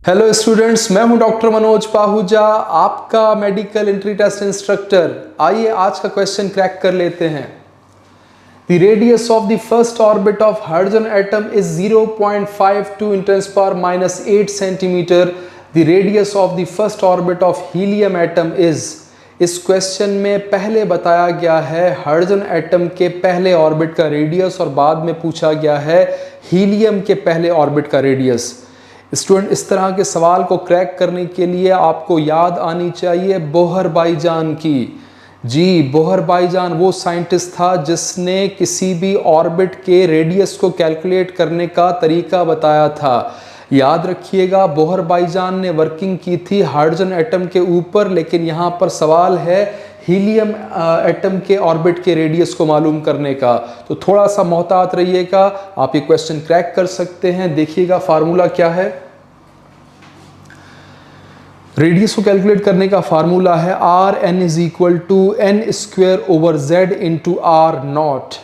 Hello students, मैं हूं doctor Manoj Pahuja, आपका मेडिकल एंट्री टेस्ट इंस्ट्रक्टर। आइए आज का क्वेश्चन क्रैक कर लेते हैं। The radius of the first orbit of hydrogen atom is 0.52 × 10⁻⁸ centimetre. The radius of the first orbit of helium atom is. इस क्वेश्चन में पहले बताया गया है हाइड्रोजन एटम के पहले ऑर्बिट का रेडियस और बाद में पूछा गया है हीलियम के पहले ऑर्बिट का रेडियस। स्टूडेंट, इस तरह के सवाल को क्रैक करने के लिए आपको याद आनी चाहिए बोहर भाईजान की। जी, बोहर भाईजान वो साइंटिस्ट था जिसने किसी भी ऑर्बिट के रेडियस को कैलकुलेट करने का तरीका बताया था। याद रखिएगा, बोहर भाईजान ने वर्किंग की थी हाइड्रोजन एटम के ऊपर, लेकिन यहाँ पर सवाल है हीलियम एटम के ऑर्बिट के रेडियस को मालूम करने का। तो थोड़ा सा मोहतात रहिएगा, आप ये क्वेश्चन क्रैक कर सकते हैं। देखिएगा फार्मूला क्या है। रेडियस को कैलकुलेट करने का फार्मूला है Rn = n² / z r0।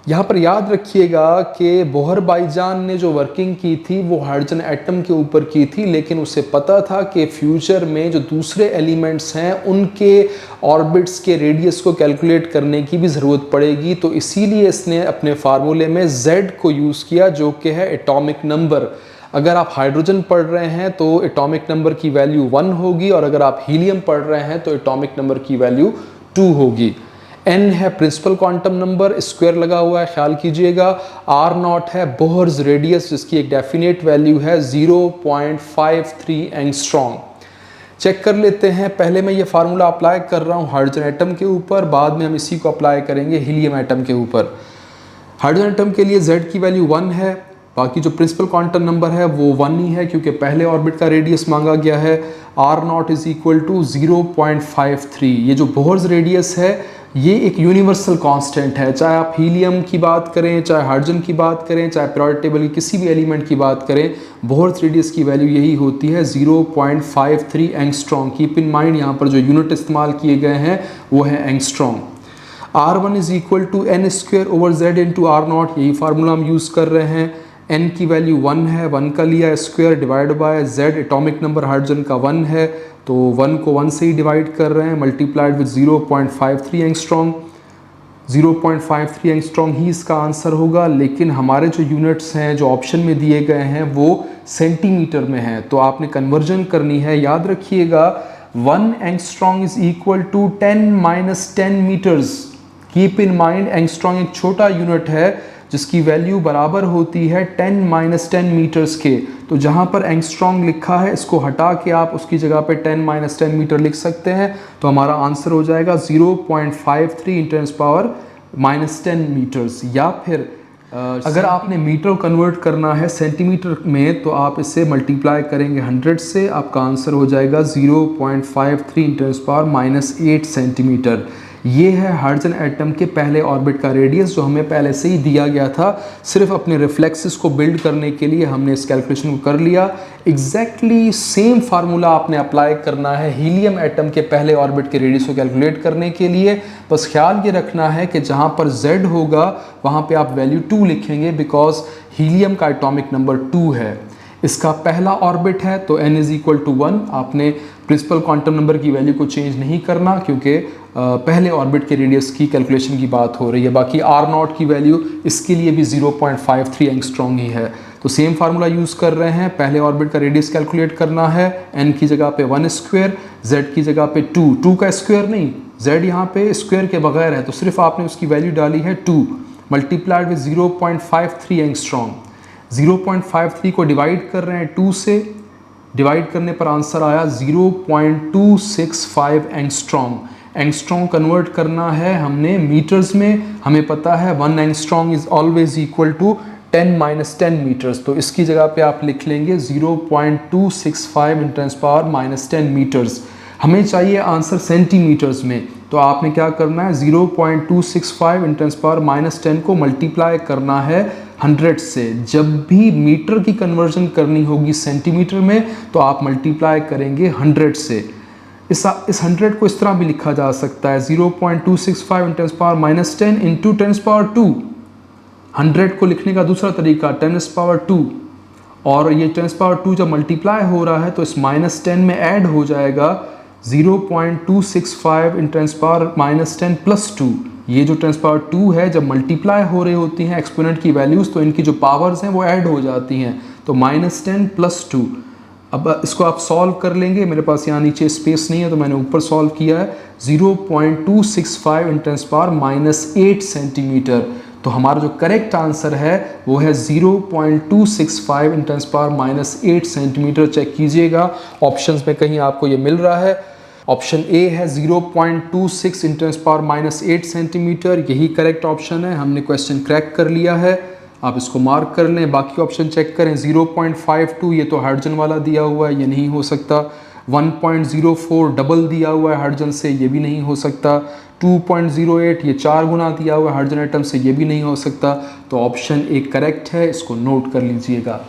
यहाँ पर याद रखिएगा कि बोहर भाईजान ने जो वर्किंग की थी वो हाइड्रोजन एटम के ऊपर की थी, लेकिन उसे पता था कि फ्यूचर में जो दूसरे एलिमेंट्स हैं उनके ऑर्बिट्स के रेडियस को कैलकुलेट करने की भी ज़रूरत पड़ेगी। तो इसीलिए इसने अपने फार्मूले में Z को यूज़ किया, जो कि है एटॉमिक नंबर। अगर आप हाइड्रोजन पढ़ रहे हैं तो एटॉमिक नंबर की वैल्यू 1 होगी, और अगर आप हीलियम पढ़ रहे हैं तो एटॉमिक नंबर की वैल्यू 2 होगी। n है प्रिंसिपल क्वांटम नंबर, स्क्वायर लगा हुआ है, ख्याल कीजिएगा। R0 है बोहर्स रेडियस, जिसकी एक डेफिनेट वैल्यू है 0.53 एंगस्ट्रॉम। चेक कर लेते हैं। पहले मैं ये फार्मूला अप्लाई कर रहा हूँ हाइड्रोजन एटम के ऊपर, बाद में हम इसी को अप्लाई करेंगे हीलियम एटम के ऊपर। हाइड्रोजन एटम के लिए Z की वैल्यू 1 है, बाकी जो प्रिंसिपल क्वांटम नंबर है वो 1 ही है क्योंकि पहले ऑर्बिट का रेडियस मांगा गया है। R0 = 0.53। ये जो बोहर्स रेडियस है ये एक यूनिवर्सल कांस्टेंट है, चाहे आप हीलियम की बात करें, चाहे हाइड्रोजन की बात करें, चाहे पीरियोडिक टेबल की किसी भी एलिमेंट की बात करें, बोहर्स रेडियस की वैल्यू यही होती है 0.53 एंगस्ट्रॉम। कीप इन माइंड, यहाँ पर जो यूनिट इस्तेमाल किए गए हैं वो है angstrom. R1 = n² / z × r0। यही फार्मूला हम यूज़ कर रहे हैं। n की वैल्यू 1 है, 1 का लिया square divide by z, atomic number hydrogen का 1 है तो 1 को 1 से ही डिवाइड कर रहे हैं, मल्टीप्लाइड विद 0.53 एंगस्ट्रॉम। 0.53 एंगस्ट्रॉम ही इसका आंसर होगा, लेकिन हमारे जो यूनिट्स हैं जो ऑप्शन में दिए गए हैं वो सेंटीमीटर में हैं, तो आपने कन्वर्जन करनी है। याद रखिएगा 1 angstrom = 10⁻10 metres. Keep in mind, angstrom एक छोटा यूनिट है जिसकी वैल्यू बराबर होती है 10⁻10 मीटर्स के। तो जहाँ पर एंगस्ट्रॉम लिखा है इसको हटा के आप उसकी जगह पे 10⁻10 मीटर लिख सकते हैं, तो हमारा आंसर हो जाएगा 0.53 × 10⁻10 मीटर्स। या फिर अगर आपने मीटर कन्वर्ट करना है सेंटीमीटर में तो आप इसे मल्टीप्लाई करेंगे 100 से, आपका आंसर हो जाएगा 0.53 × 10⁻8 सेंटीमीटर। ये है हाइड्रोजन एटम के पहले ऑर्बिट का रेडियस, जो हमें पहले से ही दिया गया था। सिर्फ अपने रिफ्लेक्सेस को बिल्ड करने के लिए हमने इस कैलकुलेशन को कर लिया। एग्जैक्टली सेम फार्मूला आपने अप्लाई करना है हीलियम एटम के पहले ऑर्बिट के रेडियस को कैलकुलेट करने के लिए। बस ख्याल ये रखना है कि जहाँ पर Z होगा वहाँ पे आप वैल्यू 2 लिखेंगे, बिकॉज हीलियम का एटॉमिक नंबर 2 है। इसका पहला ऑर्बिट है तो n = 1। आपने प्रिंसिपल क्वांटम नंबर की वैल्यू को चेंज नहीं करना क्योंकि पहले ऑर्बिट के रेडियस की कैलकुलेशन की बात हो रही है। बाकी R0 की वैल्यू इसके लिए भी 0.53 एंगस्ट्रॉम ही है। तो सेम फार्मूला यूज़ कर रहे हैं। पहले ऑर्बिट का रेडियस कैलकुलेट करना है। n की जगह पे 1², z की जगह पे 2 का स्क्वायर नहीं, z यहाँ पे स्क्वायर के बगैर है तो सिर्फ आपने उसकी वैल्यू डाली है 2, मल्टीप्लाइड विद 0.53 एंगस्ट्रॉम। 0.53 को डिवाइड कर रहे हैं 2 से, डिवाइड करने पर आंसर आया 0.265 एंगस्ट्रॉम। एंगस्ट्रॉम कन्वर्ट करना है हमने मीटर्स में, हमें पता है 1 angstrom is always equal to 10⁻10 metres, तो इसकी जगह पे आप लिख लेंगे 0.265 × 10⁻10 मीटर्स। हमें चाहिए आंसर सेंटीमीटर्स में, तो आपने क्या करना है 0.265 × 10⁻10 को मल्टीप्लाई करना है 100 से। जब भी मीटर की कन्वर्जन करनी होगी सेंटीमीटर में तो आप मल्टीप्लाई करेंगे 100 से। इस 100 को इस तरह भी लिखा जा सकता है 0.265 × 10⁻10 × 10⁻2। 100 को लिखने का दूसरा तरीका 10⁻2 और ये 10⁻² जब मल्टीप्लाई हो रहा है तो इस -10 में ऐड हो जाएगा 0.265 इन 10⁻−10 + 2। ये जो 10⁻² है जब मल्टीप्लाई हो रही होती हैं एक्सपोनेंट की वैल्यूज़ तो इनकी जो पावर्स हैं वो ऐड हो जाती हैं, तो -10 + 2। अब इसको आप सॉल्व कर लेंगे, मेरे पास यहाँ नीचे स्पेस नहीं है तो मैंने ऊपर सॉल्व किया है। 0.265 इन 10⁻−8 सेंटीमीटर। तो हमारा जो करेक्ट आंसर है वो है 0.265 इन 10⁻−8 सेंटीमीटर। चेक कीजिएगा ऑप्शंस में कहीं आपको ये मिल रहा है। ऑप्शन ए है 0.26 इन 10⁻−8 सेंटीमीटर, यही करेक्ट ऑप्शन है। हमने क्वेश्चन क्रैक कर लिया है, आप इसको मार्क कर लें। बाकी ऑप्शन चेक करें। 0.52 ये तो हाइड्रोजन वाला दिया हुआ है, ये नहीं हो सकता। 1.04 डबल दिया हुआ है हाइड्रोजन से, ये भी नहीं हो सकता। 2.08 ये 4 गुना दिया हुआ है हाइड्रोजन एटम से, ये भी नहीं हो सकता। तो ऑप्शन ए करेक्ट है, इसको नोट कर लीजिएगा।